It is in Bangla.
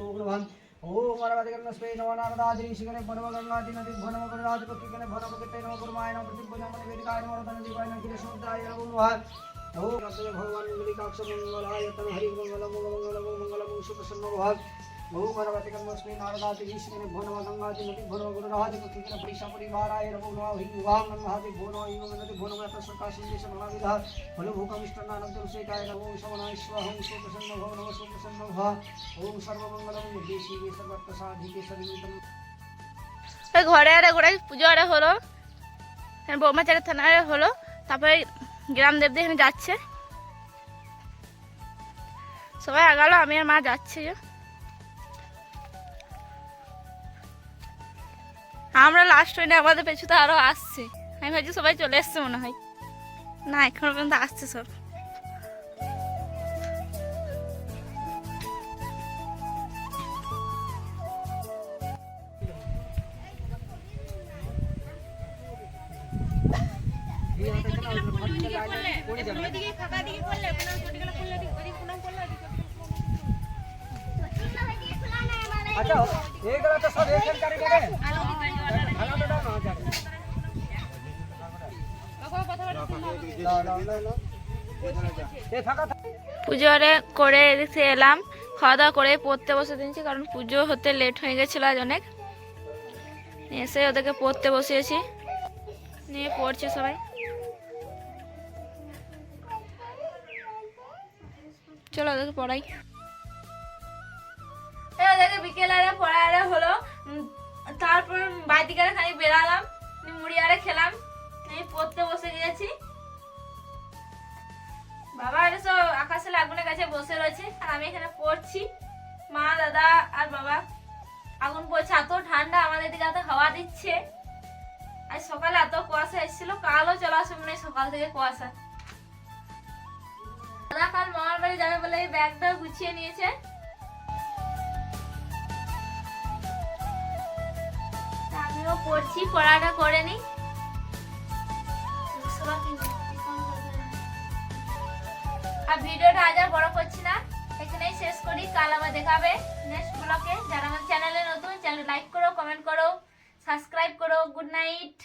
তো ভগবান ओम अरवदिगन्न स्वे नमो नारदाद्रि शिखरे भनव गंगादि नदी भनव गरुडादि पक्षिगणे भनव कित्ते नमो कुर्माय नमो प्रतिपन्न नमो वेदिकाय नमो तनदीपाय नमो किलेशोद्धाय नमो नमः ओम भगवान मंगलिकाक्ष मंगलाय तन हरि मंगल मंगल मंगल मंगल मंगल सुप्रसन्न भव ओम भगवते कन्मस्मै नारदाति ईश्वरे भो नमः गंगाति नदी भो नमः गुरुराज कुकिन परिषा परिवाराय नमो नमः हि युगां नमः भो नमः एवं नदी भो नमः तस्का संदेश महाविधा फलो भूकमिष्टनानं तुलसीकाय नमो शवनाय स्वाहं सुप्रसन्न भव नमः सुप्रसन्न भव ओम सर्वमंगलं देशीके सर्वप्रसादिके सर्वमिदं ওই ঘরে আরে ঘোরাই পুজো আরে হলো বৌমাচারের থানায় হলো, তারপরে গ্রাম দেবদের এখানে যাচ্ছে, সবাই আগালো, আমি আর মা যাচ্ছি। আমরা লাস্ট হইনি, আমাদের পেছুতে আরো আসছে, আমি ভাবছি সবাই চলে এসছে মনে হয়, না এখনো পর্যন্ত আসছে সব। अच्छा एक गला तो सब एक कर के खाना तो डाल ना जा ये फाका পুজোরে করে এদিকে এলাম, খাওয়া দাওয়া করে পড়তে বসে দিয়েছি, কারণ পুজো হতে লেট হয়ে গেছিলো আজ অনেক। এসে ওদেরকে পড়তে বসিয়েছি, নিয়ে পড়ছে সবাই। চলো ওদেরকে পড়াই। ওদেরকে বিকেল আরে পড়া আরে হলো, তারপর বাইদিকে খানি বেরালাম, মুড়ি আরে খেলাম, আমি পড়তে বসে গিয়েছি। বাবা আরে সব আকাশের আগুনের কাছে বসে রয়েছে, আর আমি এখানে পড়ছি। মা দাদা আর বাবা আগুন পড়ছে, এত ঠান্ডা, আমাদের দিকে এত হাওয়া দিচ্ছে। আজ সকালে এত কুয়াশা এসেছিল, কালও চলে আসবে মনে হয় সকাল থেকে কুয়াশা। দাদা কাল মামার বাড়ি যাবে বলে এই ব্যাগটা গুছিয়ে নিয়েছে। আমিও পড়ছি, পড়াটা করে নি। আর ভিডিওটা আজ আর বড় করছি না, এখানেই শেষ করি। কাল আবার দেখাবে নেক্সট ব্লগে। যারা আমার চ্যানেলে নতুন, চ্যানেল লাইক করো, কমেন্ট করো, সাবস্ক্রাইব করো। Good night.